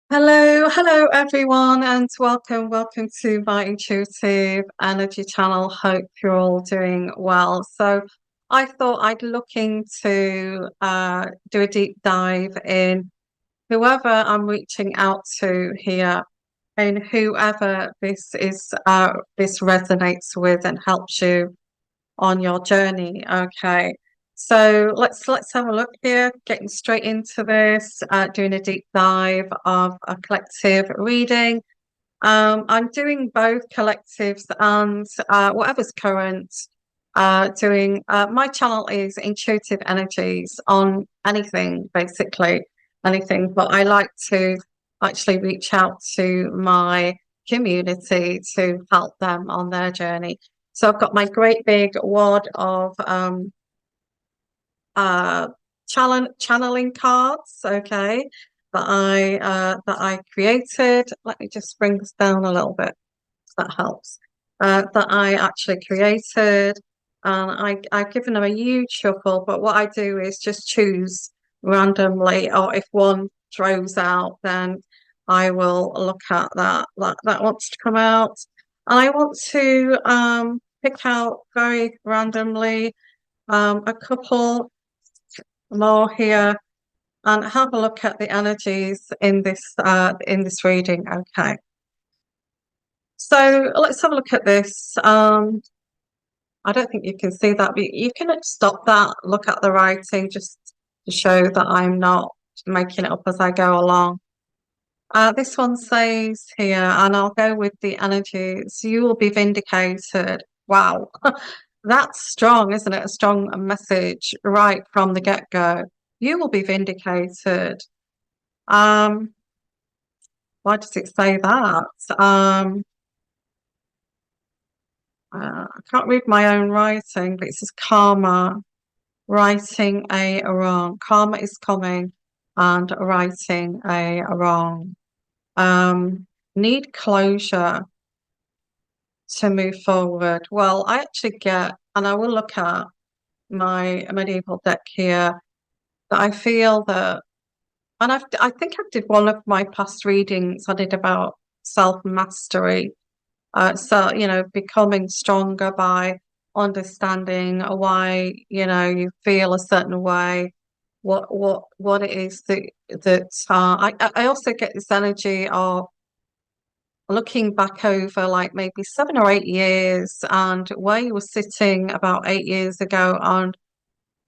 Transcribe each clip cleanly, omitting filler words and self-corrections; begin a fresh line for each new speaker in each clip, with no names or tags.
Hello everyone, and welcome to my intuitive energy channel. Hope you're all doing well. So, I thought I'd looking to do a deep dive in whoever I'm reaching out to here, and whoever this resonates with and helps you on your journey. Okay. So let's have a look here, getting straight into this, doing a deep dive of a collective reading. I'm doing both collectives and whatever's current. Doing My channel is intuitive energies on anything, basically anything, but I like to actually reach out to my community to help them on their journey. So I've got my great big wad of uh channeling cards, okay, that I created. Let me just bring this down a little bit. That helps. That I actually created, and I've given them a huge shuffle. But what I do is just choose randomly, or if one throws out, then I will look at that wants to come out, and I want to pick out very randomly a couple more here and have a look at the energies in this reading. Okay. So let's have a look at this. I don't think you can see that, but you can stop that, look at the writing just to show that I'm not making it up as I go along. This one says here, and I'll go with the energies, you will be vindicated. Wow, that's strong, isn't it? A strong message right from the get-go. You will be vindicated. Um, why does it say that? I can't read my own writing, but it says karma, righting a wrong. Karma is coming and righting a wrong. Need closure to move forward. Well, I actually get, and I will look at my medieval deck here, that I feel that, and I think I did one of my past readings, I did about self-mastery. So, becoming stronger by understanding why, you feel a certain way, what it is I also get this energy of looking back over like maybe 7 or 8 years and where you were sitting about 8 years ago and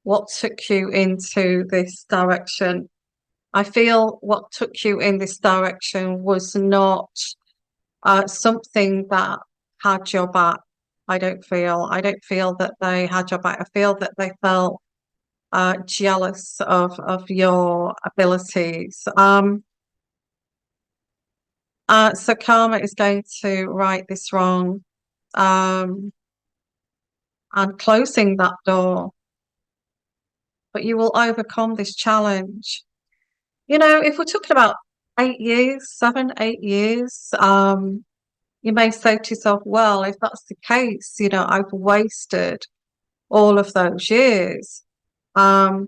what took you into this direction. I feel what took you in this direction was not something that had your back. I don't feel that they had your back. I feel that they felt jealous of your abilities. So karma is going to right this wrong, um, and closing that door. But you will overcome this challenge. If we're talking about 8 years, 7, 8 years, you may say to yourself, well, if that's the case, I've wasted all of those years. But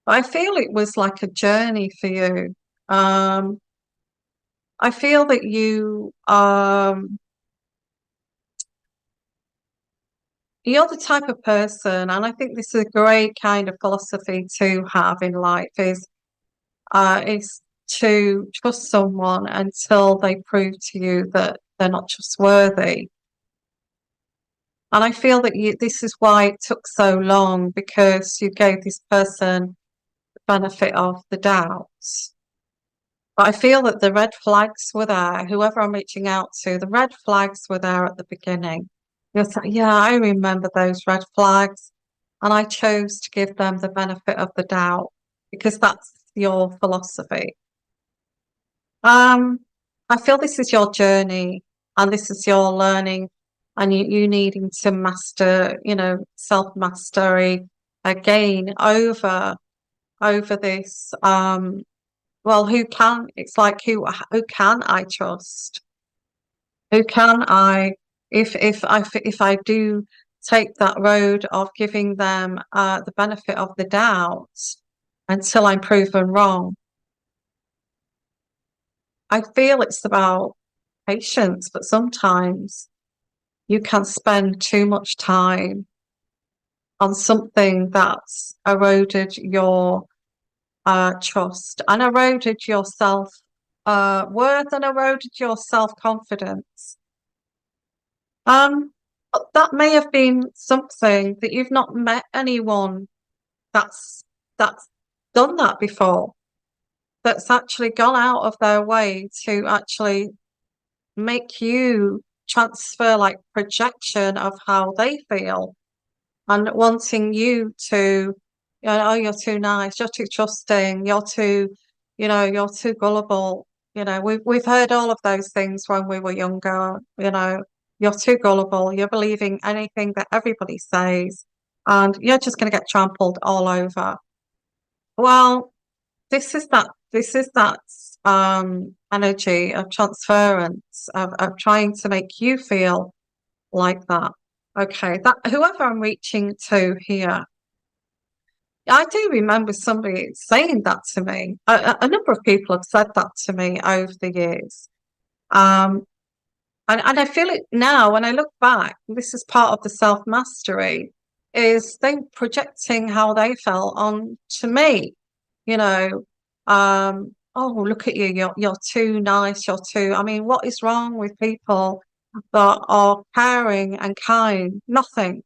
I feel it was like a journey for you. I feel that you're the type of person, and I think this is a great kind of philosophy to have in life is to trust someone until they prove to you that they're not trustworthy. And I feel that this is why it took so long, because you gave this person the benefit of the doubt. But I feel that the red flags were there, whoever I'm reaching out to, the red flags were there at the beginning. You're saying, yeah, I remember those red flags. And I chose to give them the benefit of the doubt because that's your philosophy. Um, I feel this is your journey and this is your learning, and you needing to master, self-mastery again over this. Well, it's like who can I trust? Who can I if I do take that road of giving them the benefit of the doubt until I'm proven wrong? I feel it's about patience, but sometimes you can spend too much time on something that's eroded your trust and eroded your self worth and eroded your self confidence. But that may have been something that you've not met anyone that's that's done that before, that's actually gone out of their way to actually make you transfer like projection of how they feel and wanting you to, oh, you're too nice, you're too trusting, you're too, you're too gullible. We've heard all of those things when we were younger, you're too gullible, you're believing anything that everybody says, and you're just going to get trampled all over. Well, this is that energy of transference of trying to make you feel like that. Okay, that whoever I'm reaching to here, I do remember somebody saying that to me. A number of people have said that to me over the years. Um, and I feel it now when I look back, this is part of the self-mastery, is they projecting how they felt on to me, you know. Oh, look at you, you're too nice, you're too, I mean, what is wrong with people that are caring and kind? Nothing.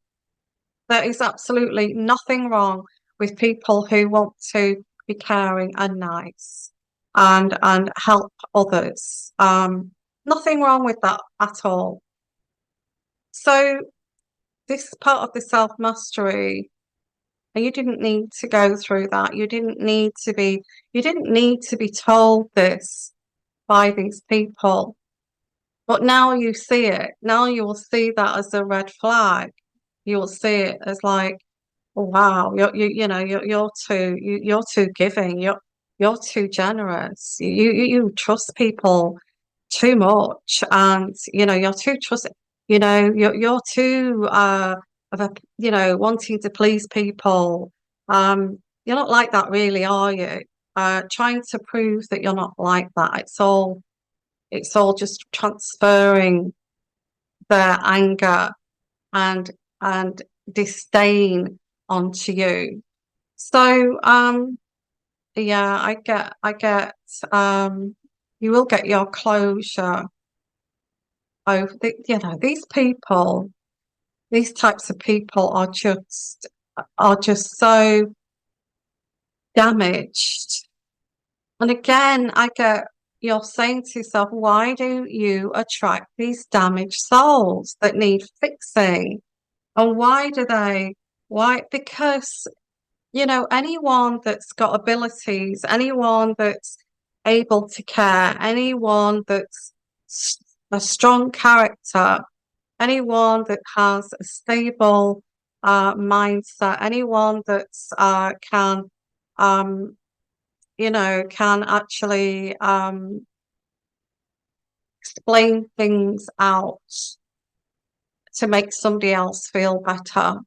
There is absolutely nothing wrong with people who want to be caring and nice and help others. Nothing wrong with that at all. So this is part of the self-mastery, and you didn't need to go through that. You didn't need to be told this by these people. But now you see it. Now you will see that as a red flag. You will see it as like, oh, wow, you're too giving. You're too generous. You trust people too much, and you're too trust. You're too of a wanting to please people. You're not like that, really, are you? Trying to prove that you're not like that. It's all just transferring their anger and and disdain onto you. So yeah, I get you will get your closure over these people, these types of people are just so damaged. And again, I get you're saying to yourself, why do you attract these damaged souls that need fixing? And why do they? Why? Because, anyone that's got abilities, anyone that's able to care, anyone that's a strong character, anyone that has a stable mindset, anyone that's um, can actually explain things out to make somebody else feel better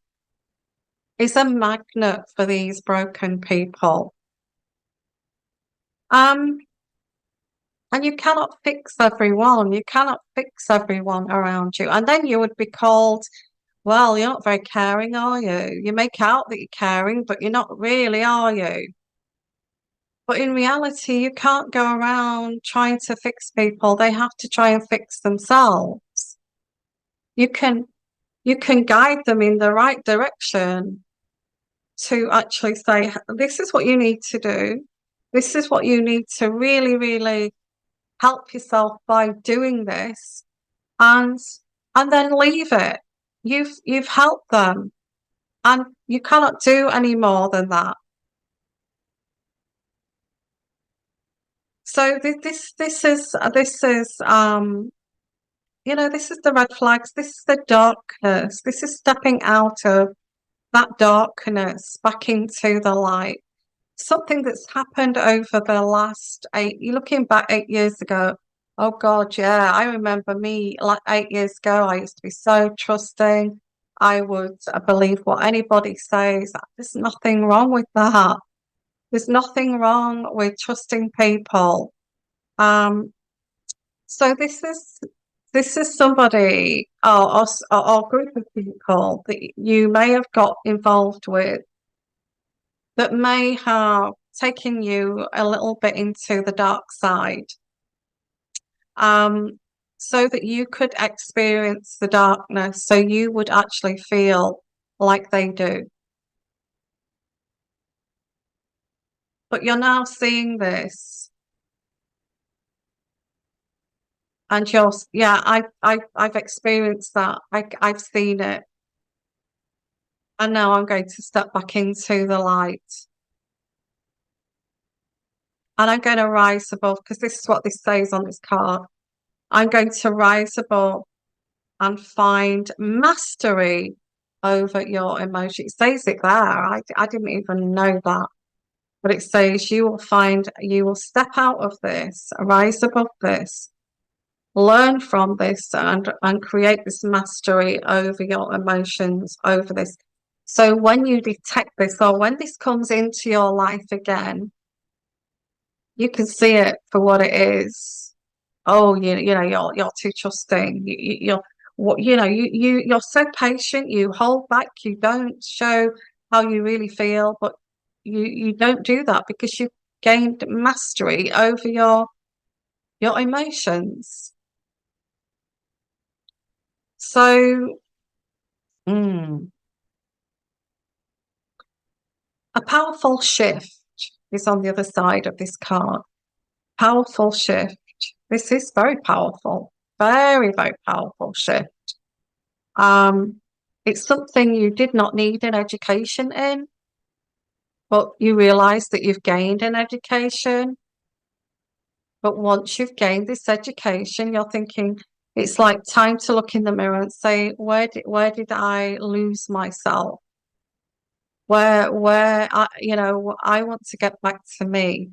is a magnet for these broken people. Um, and you cannot fix everyone. You cannot fix everyone around you. And then you would be called, well, you're not very caring, are you? You make out that you're caring, but you're not really, are you? But in reality, you can't go around trying to fix people. They have to try and fix themselves. You can you can guide them in the right direction to actually say, this is what you need to do. This is what you need to really, really help yourself by doing this, and then leave it. You've helped them, and you cannot do any more than that. So this is the red flags. This is the darkness. This is stepping out of that darkness back into the light. Something that's happened over the last you're looking back 8 years ago. Oh God, yeah. I remember me like 8 years ago, I used to be so trusting. I would believe what anybody says. There's nothing wrong with that. There's nothing wrong with trusting people. Um, So this is somebody or group of people that you may have got involved with that may have taken you a little bit into the dark side, um, so that you could experience the darkness, so you would actually feel like they do. But you're now seeing this, and yeah, I've experienced that. I've seen it, and now I'm going to step back into the light, and I'm going to rise above because this is what this says on this card. I'm going to rise above and find mastery over your emotion. It says it there. I didn't even know that. But it says you will step out of this, rise above this, learn from this, and create this mastery over your emotions, over this. So when you detect this, or when this comes into your life again, you can see it for what it is. Oh, you're too trusting. You're what you're so patient. You hold back. You don't show how you really feel, but you don't do that because you've gained mastery over your emotions. So, mm, a powerful shift is on the other side of this card. Powerful shift. This is very powerful. Very, very powerful shift. Um, it's something you did not need an education in, but you realize that you've gained an education. But once you've gained this education, you're thinking it's like time to look in the mirror and say, where did I lose myself? Where I want to get back to me.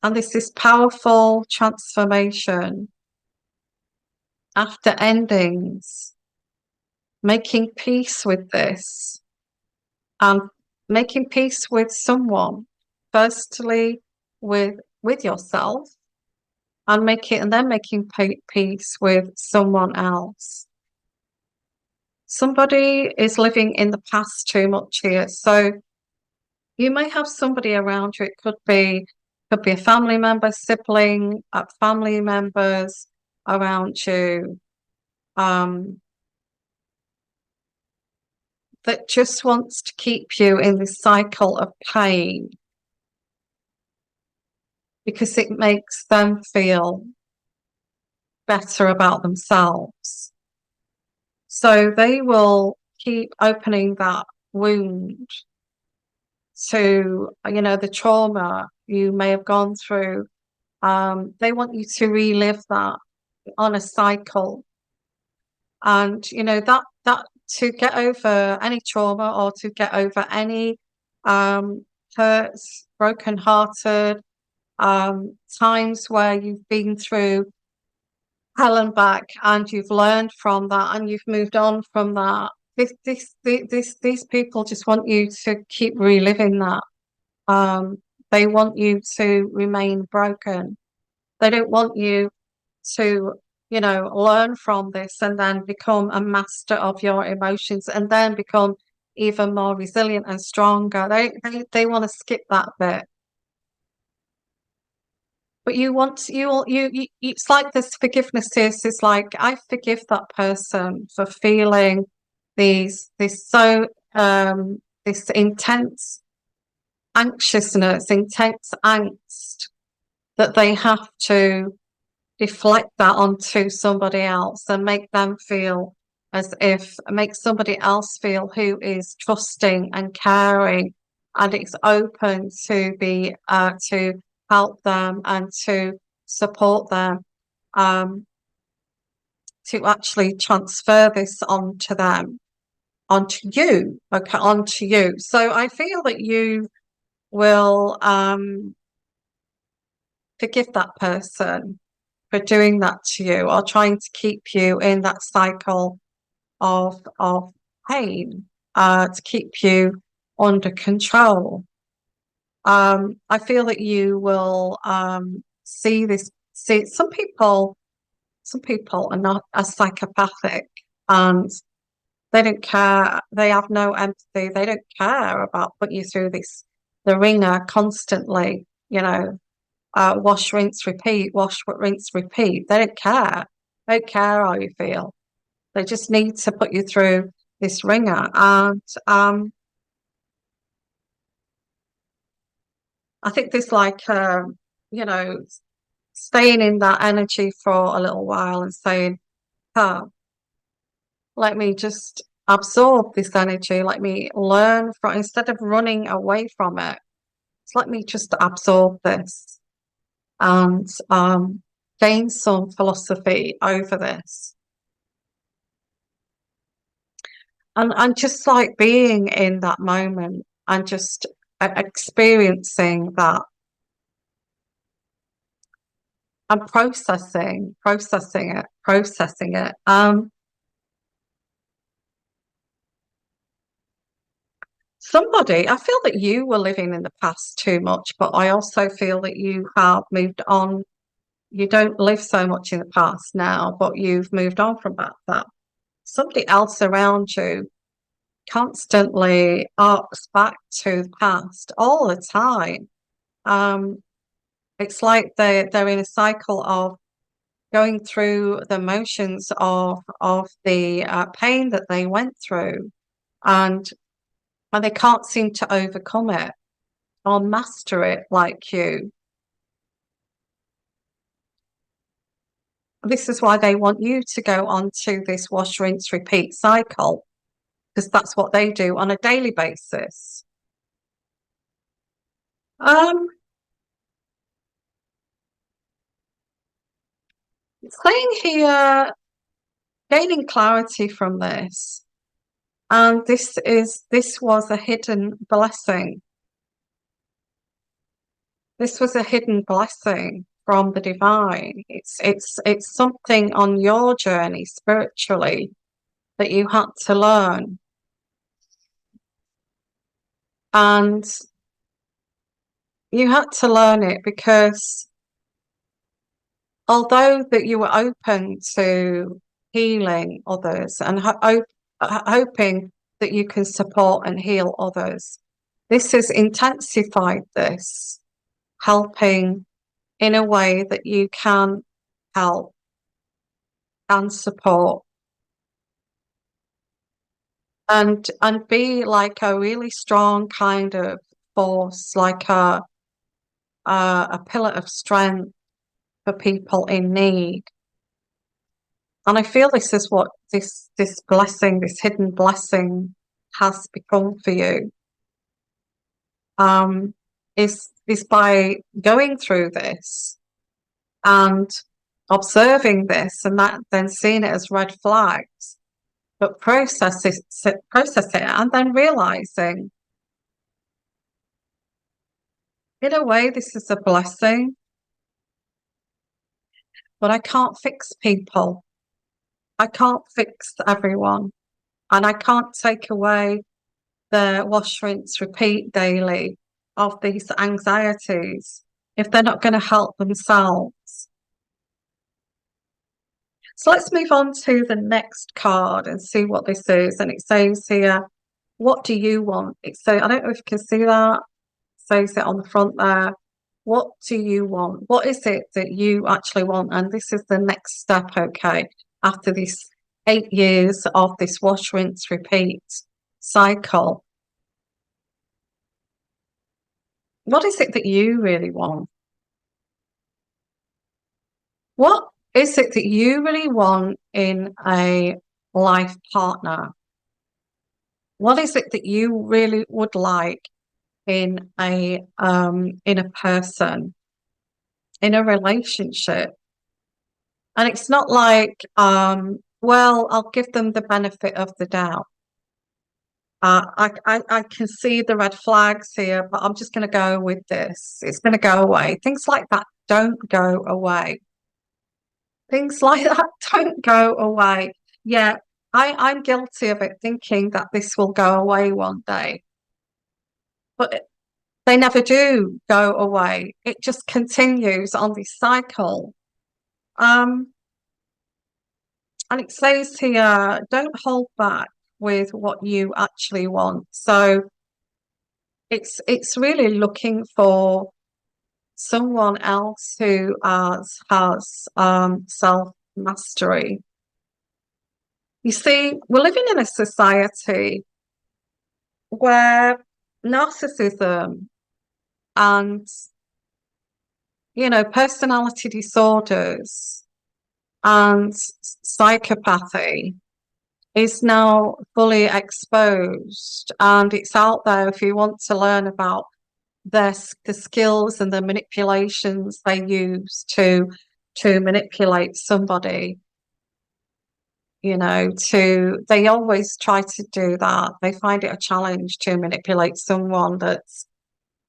And this powerful transformation after endings, making peace with this and making peace with someone, firstly with yourself, and then making peace with someone else. Somebody is living in the past too much here, so you may have somebody around you. It could be a family member, sibling, family members around you, um, that just wants to keep you in this cycle of pain because it makes them feel better about themselves. So they will keep opening that wound to, the trauma you may have gone through. They want you to relive that on a cycle. And, that to get over any trauma or to get over any hurts, broken-hearted, times where you've been through hell and back and you've learned from that and you've moved on from that. These people just want you to keep reliving that. Um, they want you to remain broken. They don't want you to, learn from this and then become a master of your emotions and then become even more resilient and stronger. They want to skip that bit. But it's like this forgiveness is like, I forgive that person for feeling this so, this intense anxiousness, intense angst that they have to deflect that onto somebody else and make somebody else feel who is trusting and caring and it's open to help them and to support them, um, to actually transfer this onto them, onto you, okay, onto you. So I feel that you will forgive that person for doing that to you or trying to keep you in that cycle of pain, to keep you under control. I feel that you will See, some people are not as psychopathic and they don't care. They have no empathy. They don't care about putting you through the ringer constantly, wash, rinse, repeat, wash, rinse, repeat. They don't care. They don't care how you feel. They just need to put you through this ringer. And I think there's like, you know, staying in that energy for a little while and saying, oh, let me just absorb this energy. Let me learn from, instead of running away from it, let me just absorb this and gain some philosophy over this. And just like being in that moment and just experiencing that and processing it. I feel that you were living in the past too much, but I also feel that you have moved on. You don't live so much in the past now, but you've moved on from that. Somebody else around you constantly arcs back to the past all the time. Um, it's like they're in a cycle of going through the motions of the pain that they went through, and they can't seem to overcome it or master it like you. This is why they want you to go on to this wash, rinse, repeat cycle, because that's what they do on a daily basis. Um, Saying here, gaining clarity from this, and this was a hidden blessing. This was a hidden blessing from the divine. It's something on your journey spiritually that you had to learn. And you had to learn it because although that you were open to healing others and hoping that you can support and heal others, this has intensified this, helping in a way that you can help and support and be like a really strong kind of force, like a pillar of strength for people in need. And I feel this is what this blessing, this hidden blessing, has become for you. Is by going through this and observing this and that, then seeing it as red flags, but process it, and then realizing, in a way, this is a blessing, but I can't fix people. I can't fix everyone, and I can't take away the wash, rinse, repeat daily of these anxieties if they're not going to help themselves. So let's move on to the next card and see what this is. And it says here, what do you want? I don't know if you can see that. It says it on the front there. What do you want? What is it that you actually want? And this is the next step, okay, after this 8 years of this wash, rinse, repeat cycle. What is it that you really want? What is it that you really want in a life partner? What is it that you really would like in a person, in a relationship? And it's not like, well, I'll give them the benefit of the doubt. I can see the red flags here, but I'm just going to go with this. It's going to go away. Things like that don't go away. Things like that don't go away. Yeah, I'm guilty of it, thinking that this will go away one day. But they never do go away. It just continues on this cycle. Um, and it says here, don't hold back with what you actually want. So it's really looking for someone else who has self mastery. You see, we're living in a society where narcissism and personality disorders and psychopathy is now fully exposed, and it's out there if you want to learn about the skills and the manipulations they use to manipulate somebody. They always try to do that. They find it a challenge to manipulate someone that's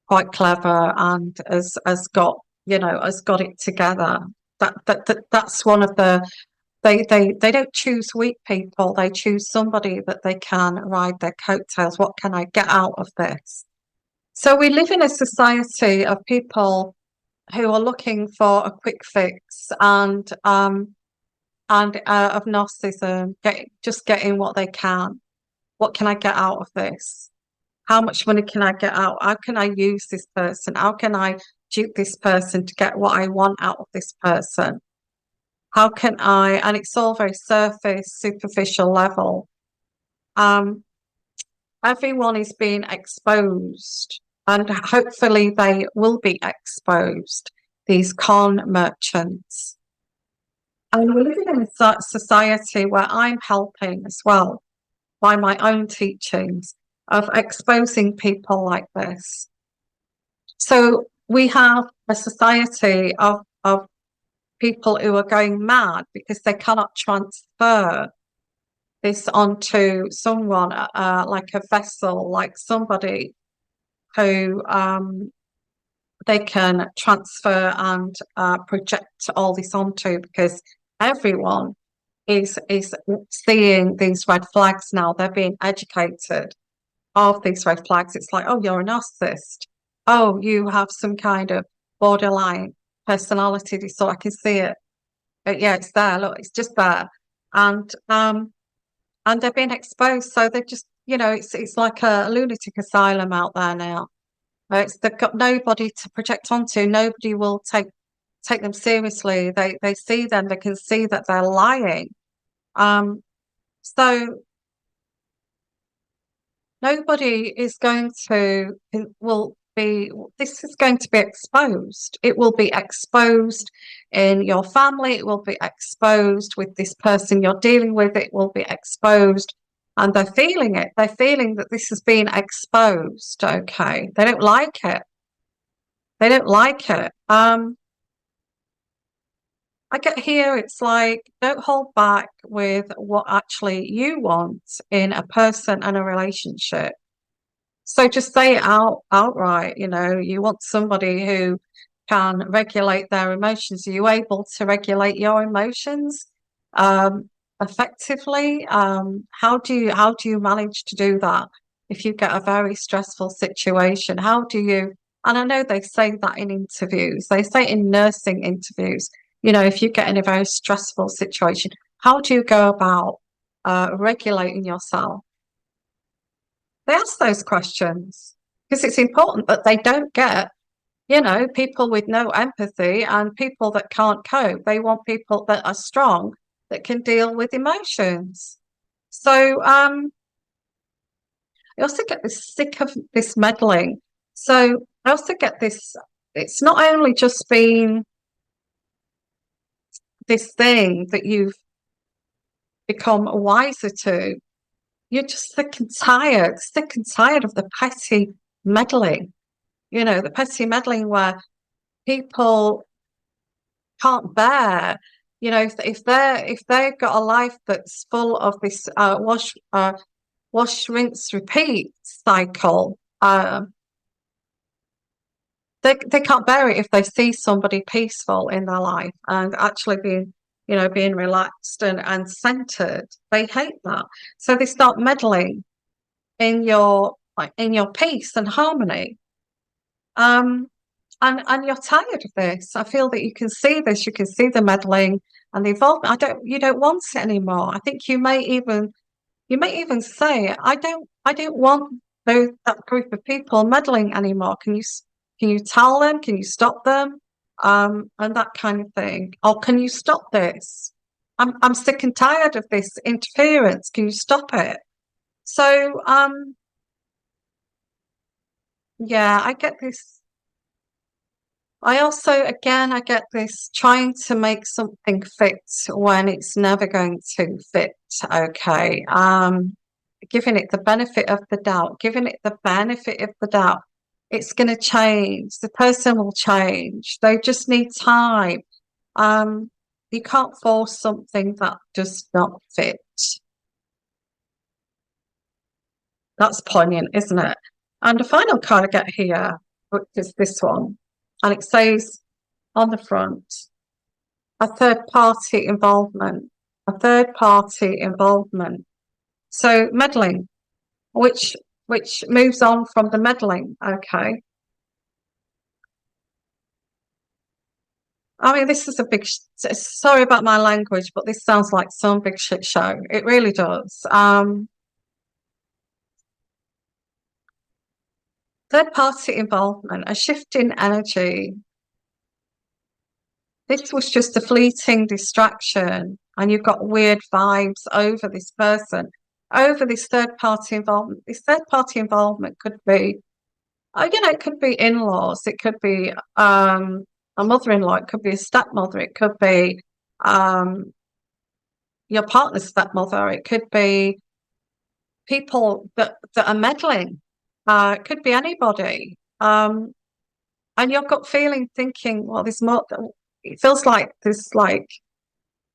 quite clever and has got it together. That's one of the they don't choose weak people. They choose somebody that they can ride their coattails. What can I get out of this? So we live in a society of people who are looking for a quick fix and of narcissism, just getting what they can. What can I get out of this? How much money can I get out? How can I use this person? How can I dupe this person to get what I want out of this person? How can I? And it's all very surface, superficial level. Um, Everyone is being exposed, and hopefully they will be exposed, these con merchants. And we're living in a society where I'm helping as well by my own teachings of exposing people like this. So we have a society of people who are going mad because they cannot transfer this onto someone like a vessel, like somebody who they can transfer and project all this onto, because everyone is seeing these red flags now. They're being educated of these red flags. It's like, oh, you're a narcissist. Oh, you have some kind of borderline personality disorder. I can see it. Yeah, it's there. Look, it's just there. And they're being exposed. So they're just, it's like a lunatic asylum out there now. They've got nobody to project onto. Nobody will take them seriously. They see them. They can see that they're lying. So nobody is going to will be. This is going to be exposed. It will be exposed in your family. It will be exposed with this person you're dealing with. It will be exposed. And they're feeling it. They're feeling that this has been exposed. Okay. They don't like it. They don't like it. I get here, it's like, don't hold back with what actually you want in a person and a relationship. So just say it outright, you want somebody who can regulate their emotions. Are you able to regulate your emotions effectively? How do you manage to do that if you get a very stressful situation? How do you, and I know they say that in interviews, they say in nursing interviews, if you get in a very stressful situation, how do you go about regulating yourself? They ask those questions because it's important that they don't get, people with no empathy and people that can't cope. They want people that are strong, that can deal with emotions. So I also get this sick of this meddling. So I also get this, it's not only just been this thing that you've become wiser to, you're just sick and tired of the petty meddling, the petty meddling where people can't bear, if they've got a life that's full of this wash, rinse, repeat cycle, they can't bear it if they see somebody peaceful in their life and actually being relaxed and centered. They hate that. So they start meddling in your peace and harmony. Um, and you're tired of this. I feel that you can see this, you can see the meddling and the involvement. You don't want it anymore. I think you may even say, I don't want that group of people meddling anymore. Can you tell them? Can you stop them? And that kind of thing. Or can you stop this? I'm sick and tired of this interference. Can you stop it? So, yeah, I get this. I also, again, I get this trying to make something fit when it's never going to fit. Okay. Giving it the benefit of the doubt, giving it the benefit of the doubt. It's going to change. The person will change. They just need time. Um, you can't force something that does not fit. That's poignant, isn't it? And the final card I get here, which is this one, and it says on the front, a third party involvement, a third party involvement. So meddling, which moves on from the meddling. Okay. I mean, this is a big. Sorry about my language, but this sounds like some big shit show. It really does. Third party involvement, a shift in energy. This was just a fleeting distraction, and you've got weird vibes over this person, over this third party involvement. This third party involvement could be, it could be in-laws, it could be a mother-in-law, it could be a stepmother, it could be um, your partner's stepmother, it could be people that are meddling, it could be anybody. And your gut feeling thinking, well, there's more, it feels like there's like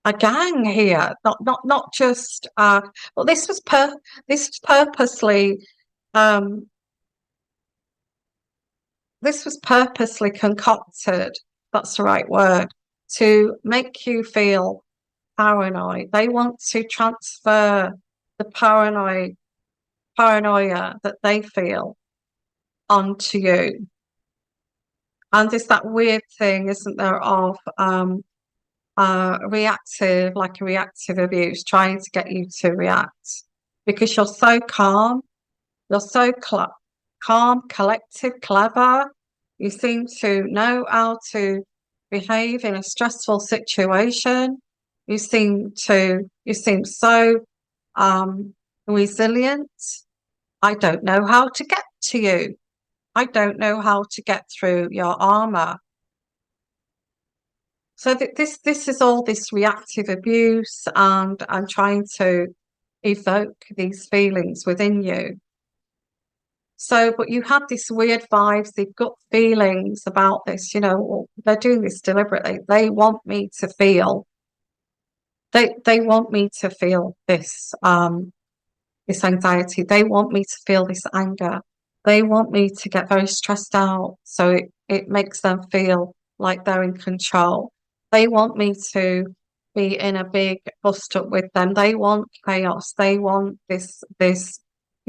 a gang here, not just well, this was purposely um this was purposely concocted, that's the right word, to make you feel paranoid. They want to transfer the paranoia that they feel onto you. And there's that weird thing, isn't there, of reactive, like a reactive abuse, trying to get you to react because you're so calm, you're so calm, collected, clever. You seem to know how to behave in a stressful situation. You seem so resilient. I don't know how to get to you. I don't know how to get through your armor. So this is all this reactive abuse and trying to evoke these feelings within you. So, but you have this weird vibes, the gut feelings about this, they're doing this deliberately. They want me to feel, they want me to feel this anxiety. They want me to feel this anger. They want me to get very stressed out. So it makes them feel like they're in control. They want me to be in a big bust up with them. They want chaos. They want this,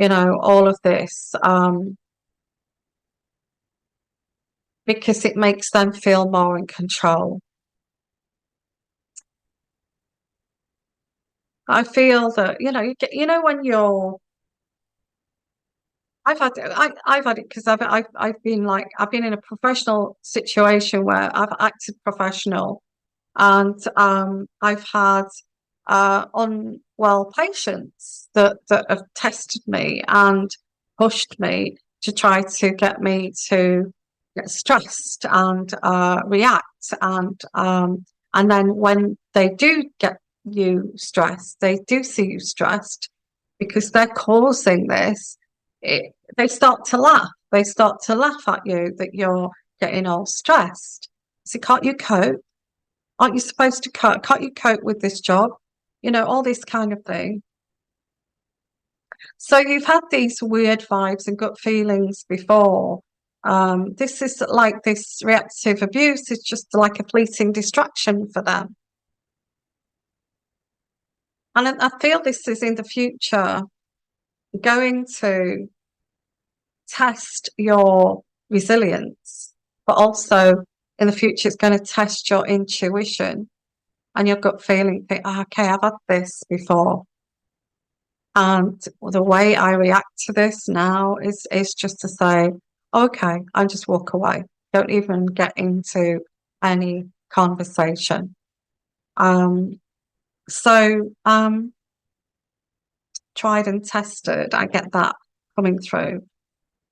all of this, because it makes them feel more in control. I feel that, when you're I've had it because I've been I've been in a professional situation where I've acted professional and I've had unwell patients that have tested me and pushed me to try to get me to get stressed and react and then when they do get you stressed, they do see you stressed because they're causing this. They start to laugh. They start to laugh at you that you're getting all stressed. So can't you cope? Aren't you supposed to cope? Can't you cope with this job? All this kind of thing. So you've had these weird vibes and gut feelings before. This is like this reactive abuse is just like a fleeting distraction for them. And I feel this is in the future going to test your resilience but also in the future, it's going to test your intuition and your gut feeling. Think, "Oh, okay, I've had this before. And the way I react to this now is just to say, okay, and just walk away. Don't even get into any conversation. Um, so tried and tested. I get that coming through.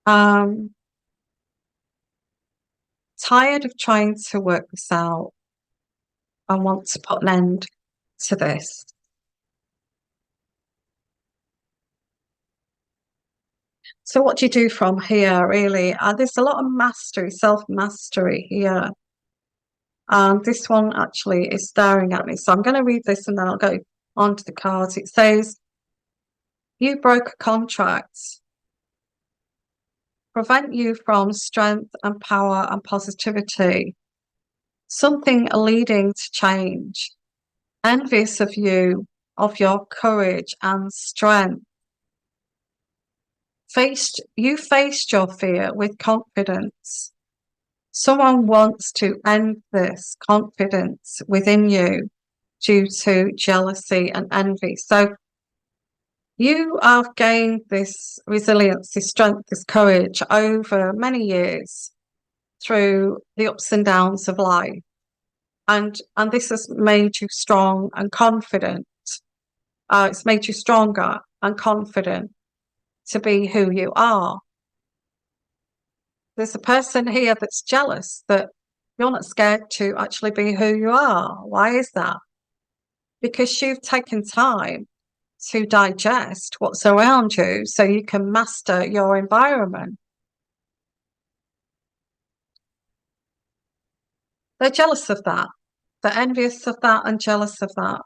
Um, Tired of trying to work this out. I want to put an end to this. So what do you do from here, really? There's a lot of mastery, self-mastery here. And this one actually is staring at me. So I'm going to read this and then I'll go on to the cards. It says, you broke a contract, prevent you from strength and power and positivity, something leading to change, envious of you, of your courage and strength. You faced your fear with confidence. Someone wants to end this confidence within you due to jealousy and envy. So you have gained this resilience, this strength, this courage over many years through the ups and downs of life. And this has made you strong and confident. It's made you stronger and confident to be who you are. There's a person here that's jealous that you're not scared to actually be who you are. Why is that? Because you've taken time to digest what's around you so you can master your environment. They're jealous of that. They're envious of that and jealous of that.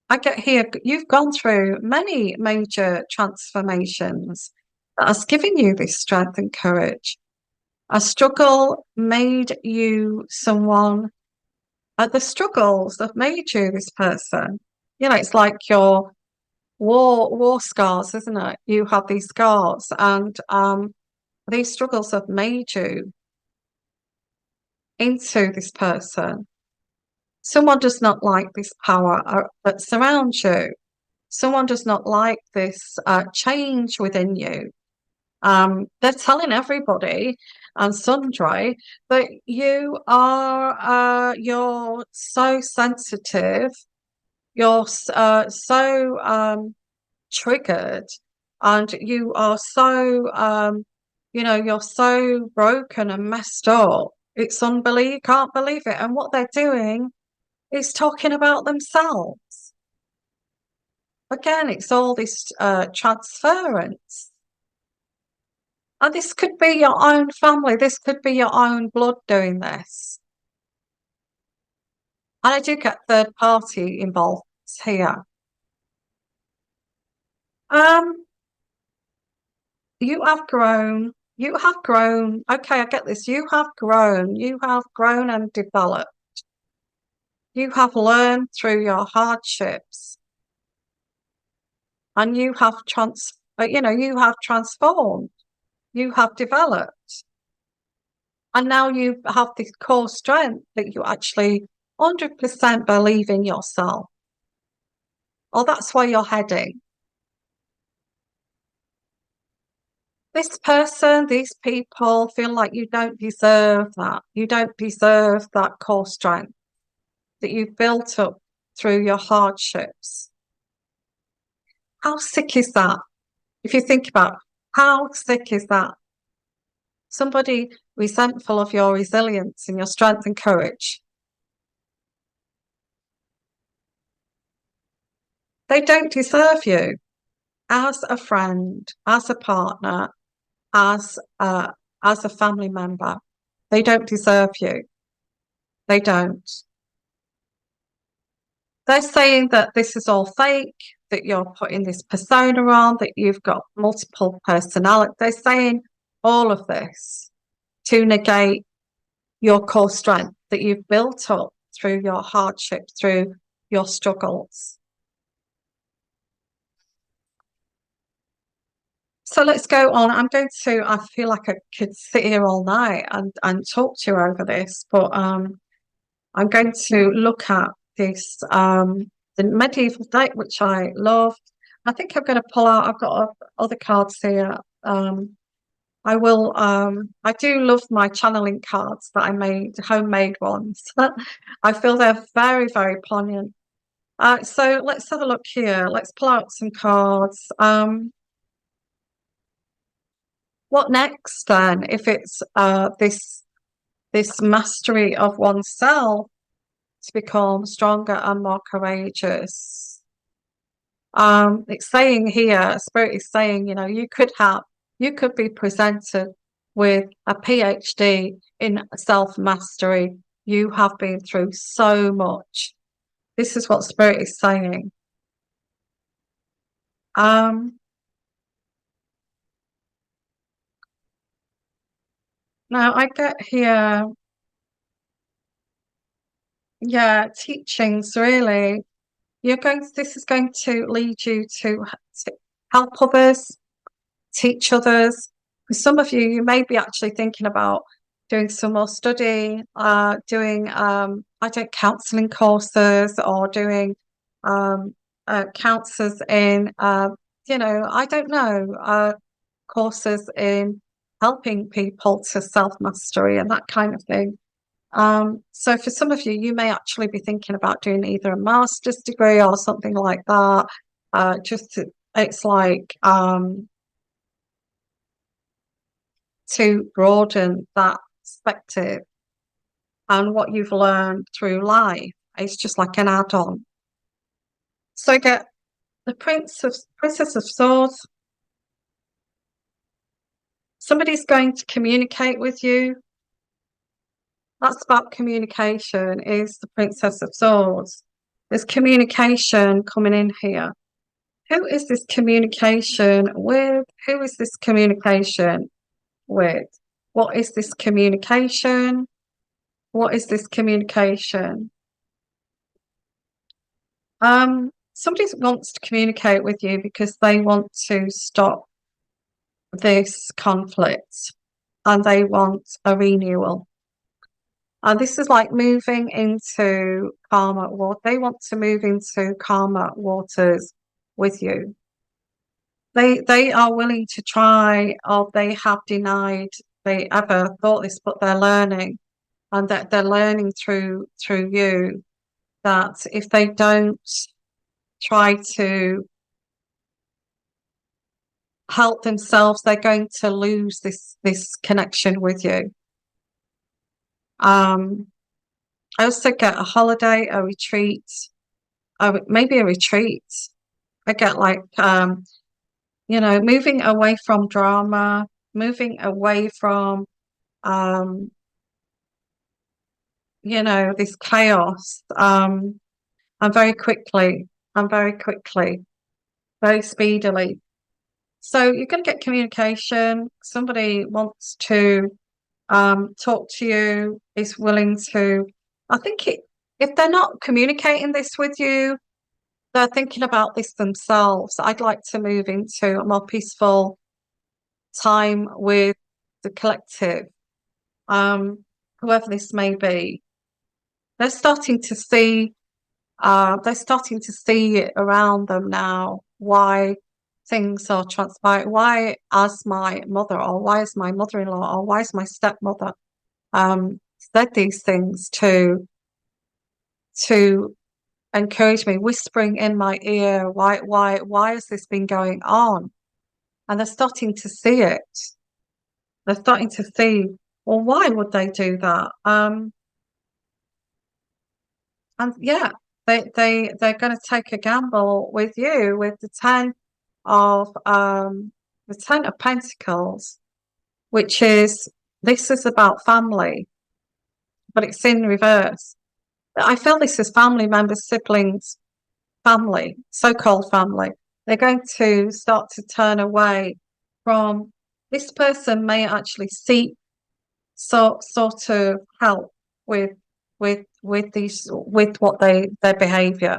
I get here, you've gone through many major transformations that has given you this strength and courage. A struggle made you someone, the struggles have made you this person. You know, it's like your war scars, isn't it? You have these scars, and these struggles have made you into this person. Someone does not like this power that surrounds you. Someone does not like this change within you. They're telling everybody and sundry that you're so sensitive, you're so triggered, and you are so you're so broken and messed up. It's unbelievable. You can't believe it. And what they're doing is talking about themselves. Again, it's all this transference. And this could be your own family. This could be your own blood doing this. And I do get third party involved here. Um, you have grown. You have grown. Okay, I get this. You have grown. You have grown and developed. You have learned through your hardships. And you have you have transformed. You have developed. And now you have this core strength that you actually 100% believe in yourself. Oh, that's where you're heading. This person, these people feel like you don't deserve that. You don't deserve that core strength that you've built up through your hardships. How sick is that? If you think about how sick is that? Somebody resentful of your resilience and your strength and courage. They don't deserve you as a friend, as a partner, as a family member. They don't deserve you. They don't. They're saying that this is all fake, that you're putting this persona on, that you've got multiple personalities. They're saying all of this to negate your core strength that you've built up through your hardship, through your struggles. So let's go on. I feel like I could sit here all night and talk to you over this, but I'm going to look at this the medieval deck, which I love. I think I'm going to pull out. I've got other cards here. I do love my channeling cards that I made, homemade ones. I feel they're very, very poignant. So let's have a look here. Let's pull out some cards. What next then? If it's this mastery of oneself to become stronger and more courageous. It's saying here, Spirit is saying, you could be presented with a PhD in self-mastery. You have been through so much. This is what Spirit is saying. Now I get here, yeah, teachings really. This is going to lead you to help others, teach others. For some of you, you may be actually thinking about doing some more study, doing I don't counseling courses or doing counselors in I don't know, courses in helping people to self-mastery and that kind of thing. So for some of you, you may actually be thinking about doing either a master's degree or something like that. It's like to broaden that perspective and what you've learned through life. It's just like an add-on. So you get the Princess of Swords. Somebody's going to communicate with you. That's about communication, is the Princess of Swords. There's communication coming in here. Who is this communication with? Who is this communication with? What is this communication? What is this communication? Somebody wants to communicate with you because they want to stop this conflict and they want a renewal. And this is like moving into calmer water. They want to move into calmer waters with you. They are willing to try, or they have denied they ever thought this, but they're learning, and that they're learning through you that if they don't try to help themselves, they're going to lose this connection with you. I also get a holiday, a retreat, maybe a retreat. I get like moving away from drama, moving away from this chaos. And very quickly, very speedily. So you're going to get communication. Somebody wants to talk to you, is willing to. I think if they're not communicating this with you, they're thinking about this themselves. I'd like to move into a more peaceful time with the collective, whoever this may be. They're starting to see it around them now, why things are transpiring, why as my mother, or why is my mother-in-law, or why is my stepmother said these things to encourage me, whispering in my ear, why has this been going on? And they're starting to see it. They're starting to see, well, why would they do that? And yeah, they're going to take a gamble with you with the of Ten of Pentacles, which is this is about family, but it's in reverse. I feel this is family members, siblings, family, so-called family. They're going to start to turn away from this person may actually seek sort of help with with what their behavior.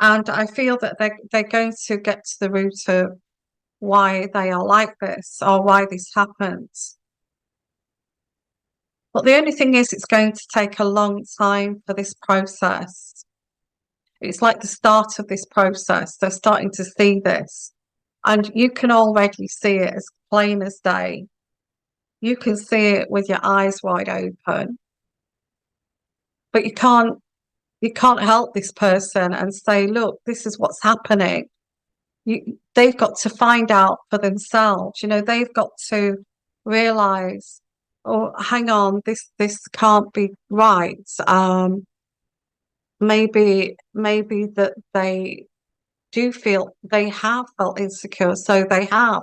And I feel that they're going to get to the root of why they are like this or why this happens. But the only thing is, it's going to take a long time for this process. It's like the start of this process. They're starting to see this, and you can already see it as plain as day. You can see it with your eyes wide open, but you can't help this person and say, look, this is what's happening. They've got to find out for themselves. They've got to realize, oh, hang on, this can't be right. Maybe that they have felt insecure, so they have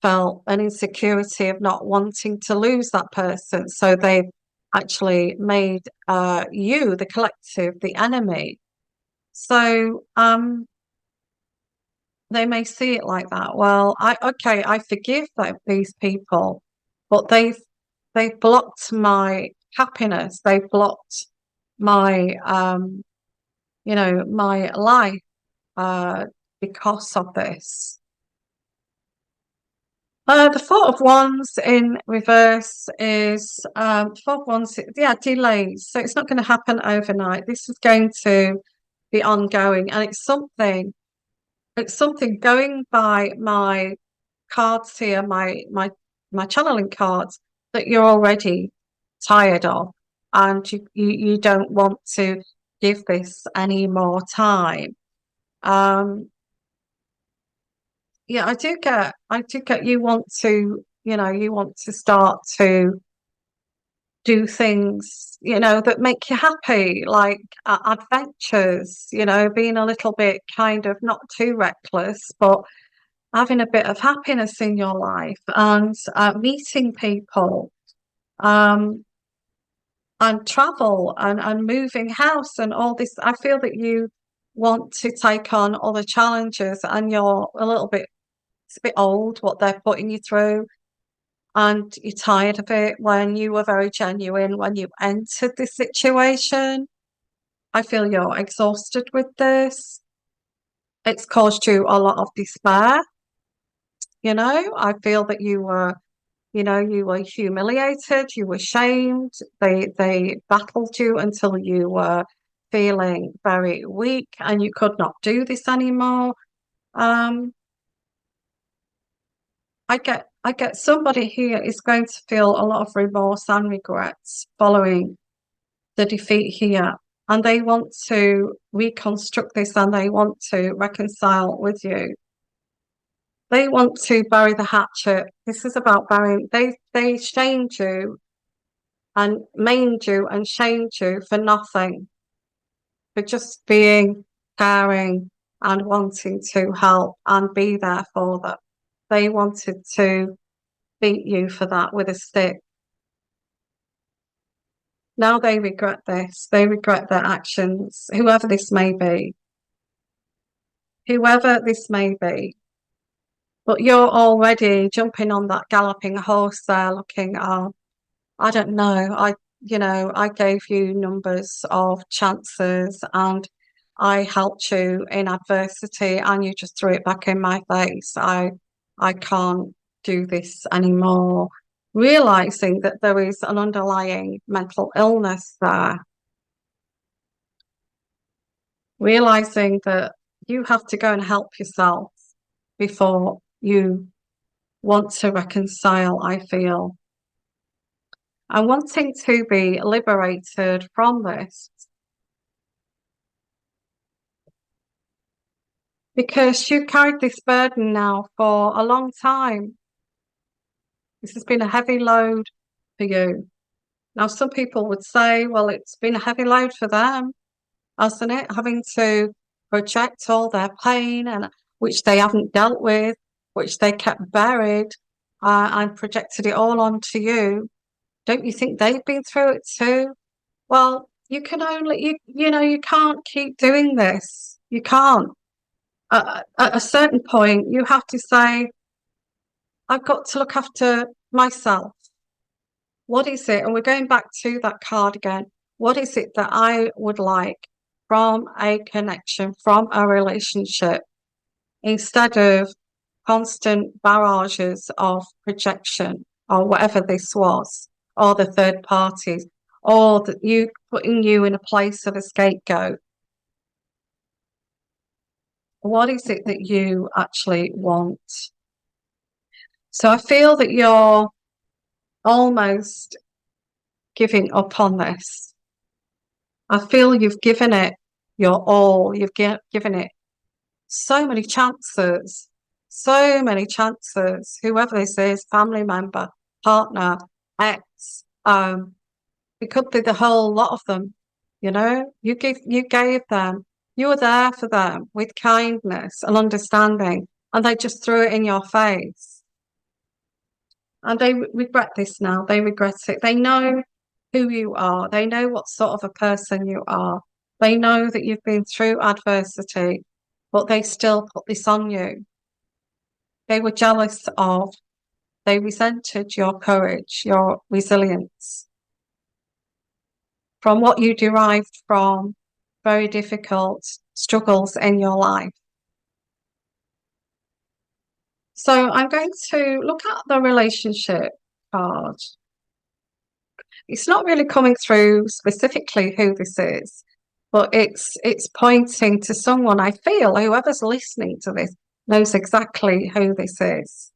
felt an insecurity of not wanting to lose that person. So they've actually made you, the collective, the enemy. So they may see it like that. Well, I forgive these people, but they've blocked my happiness. They've blocked my my life uh because of this. The Four of Wands in reverse is Four of Wands, yeah, delays. So it's not going to happen overnight. This is going to be ongoing, and it's something going by my cards here, my channeling cards, that you're already tired of, and you don't want to give this any more time. Um, yeah, I do get you want to start to do things, that make you happy, like adventures, being a little bit kind of not too reckless, but having a bit of happiness in your life, and meeting people, um, and travel, and moving house and all this. I feel that you want to take on other challenges, and you're a little bit, it's a bit old what they're putting you through, and you're tired of it when you were very genuine when you entered this situation. I feel you're exhausted with this. It's caused you a lot of despair. I feel that you were humiliated, you were shamed. They battled you until you were feeling very weak and you could not do this anymore. Um, I get somebody here is going to feel a lot of remorse and regrets following the defeat here. And they want to reconstruct this, and they want to reconcile with you. They want to bury the hatchet. This is about burying. They shamed you and maimed you and shamed you for nothing, for just being caring and wanting to help and be there for them. They wanted to beat you for that with a stick. Now they regret this. They regret their actions, whoever this may be. Whoever this may be. But you're already jumping on that galloping horse there, looking, oh, I don't know. I gave you numbers of chances, and I helped you in adversity, and you just threw it back in my face. I can't do this anymore. Realizing that there is an underlying mental illness there. Realizing that you have to go and help yourself before you want to reconcile, I feel. And wanting to be liberated from this, because you carried this burden now for a long time. This has been a heavy load for you. Now, some people would say, well, it's been a heavy load for them, hasn't it? Having to project all their pain, and which they haven't dealt with, which they kept buried, and projected it all onto you. Don't you think they've been through it too? Well, you can't keep doing this. You can't. At a certain point, you have to say, I've got to look after myself. What is it? And we're going back to that card again. What is it that I would like from a connection, from a relationship, instead of constant barrages of projection or whatever this was, or the third parties, or that you putting you in a place of a scapegoat. What is it that you actually want? So I feel that you're almost giving up on this. I feel you've given it your all. You've given it so many chances, so many chances. Whoever this is, family member, partner, ex, it could be the whole lot of them. You gave them, you were there for them with kindness and understanding, and they just threw it in your face. And they regret this now. They regret it. They know who you are. They know what sort of a person you are. They know that you've been through adversity, but they still put this on you. They were jealous of, they resented your courage, your resilience from what you derived from very difficult struggles in your life. So I'm going to look at the relationship card. It's not really coming through specifically who this is, but it's pointing to someone. I feel whoever's listening to this knows exactly who this is.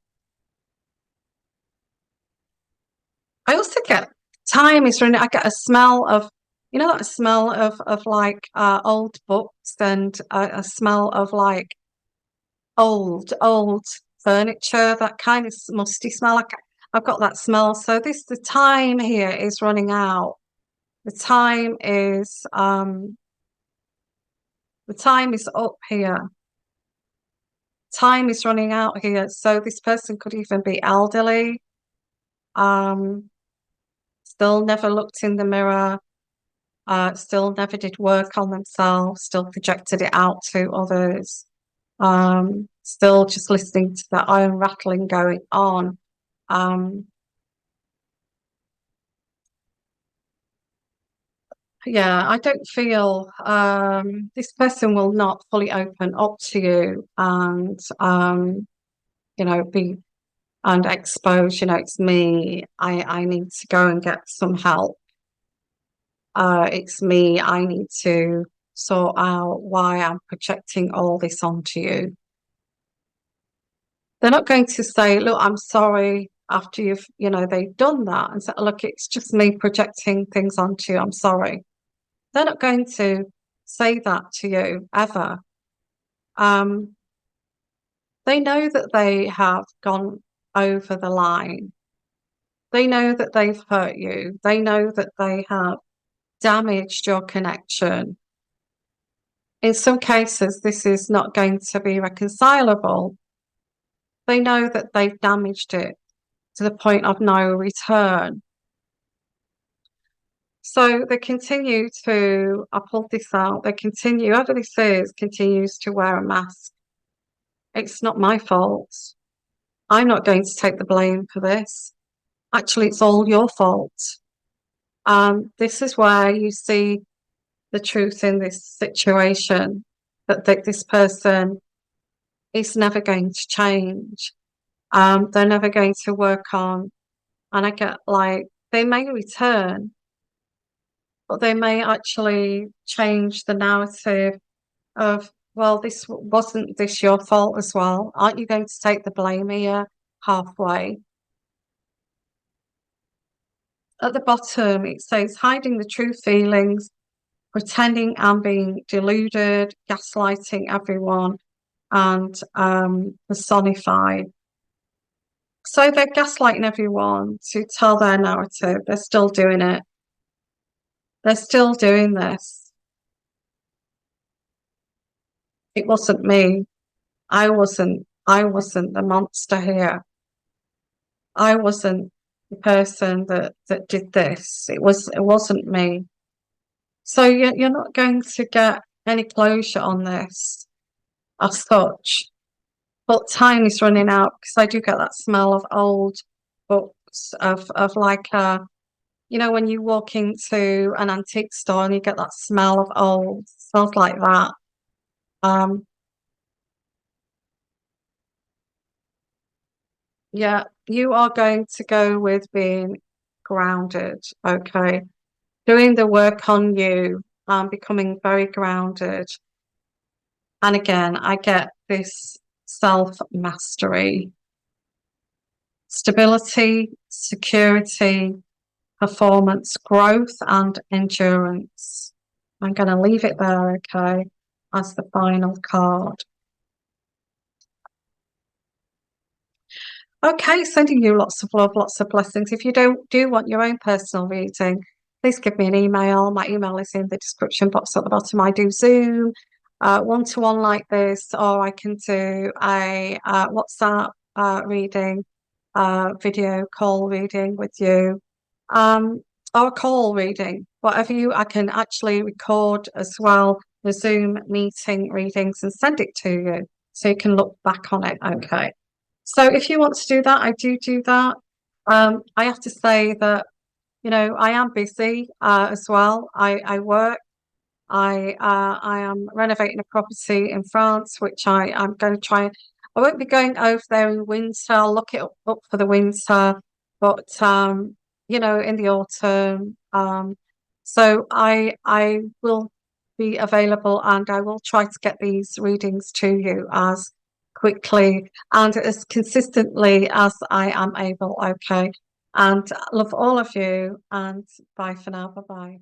I also get time is running. I get a smell of, that smell of like old books and a smell of like old furniture, that kind of musty smell. I've got that smell. So the time here is running out. The time is up here. Time is running out here. So this person could even be elderly. Um, Still never looked in the mirror. Still never did work on themselves. Still projected it out to others. Still just listening to their own rattling going on. Yeah, I don't feel this person will not fully open up to you and be and expose, it's me. I need to go and get some help. It's me. I need to sort out why I'm projecting all this onto you. They're not going to say, look, I'm sorry after they've done that and say, look, it's just me projecting things onto you. I'm sorry. They're not going to say that to you ever. Um, they know that they have gone over the line. They know that they've hurt you. They know that they have damaged your connection. In some cases, this is not going to be reconcilable. They know that they've damaged it to the point of no return. So they continue to, I pulled this out, they continue, whoever this is, continues to wear a mask. It's not my fault. I'm not going to take the blame for this. Actually, it's all your fault. This is where you see the truth in this situation, that this person is never going to change. They're never going to work on, and I get like, they may return, but they may actually change the narrative of, well, this wasn't this your fault as well? Aren't you going to take the blame here halfway? At the bottom, it says hiding the true feelings, pretending and being deluded, gaslighting everyone, and personified. So they're gaslighting everyone to tell their narrative. They're still doing it. They're still doing this. It wasn't me. I wasn't the monster here. I wasn't the person that did this. It wasn't me. So you're not going to get any closure on this as such. But time is running out because I do get that smell of old books of like when you walk into an antique store and you get that smell of old, smells like that. Um, Yeah, you are going to go with being grounded, okay? Doing the work on you and becoming very grounded. And again, I get this self-mastery, stability, security, performance, growth, and endurance. I'm going to leave it there, okay, as the final card. Okay, sending you lots of love, lots of blessings. If you do want your own personal reading, please give me an email. My email is in the description box at the bottom. I do Zoom, one-to-one like this, or I can do a WhatsApp reading, video call reading with you, um, or a call reading, whatever you. I can actually record as well the Zoom meeting readings and send it to you so you can look back on it. Okay. So if you want to do that, I do that. I have to say that, I am busy as well. I work. I am renovating a property in France, which I'm going to try. I won't be going over there in winter. I'll look it up for the winter, but in the autumn. So I will be available, and I will try to get these readings to you as quickly and as consistently as I am able. Okay, and love all of you, and bye for now. Bye bye.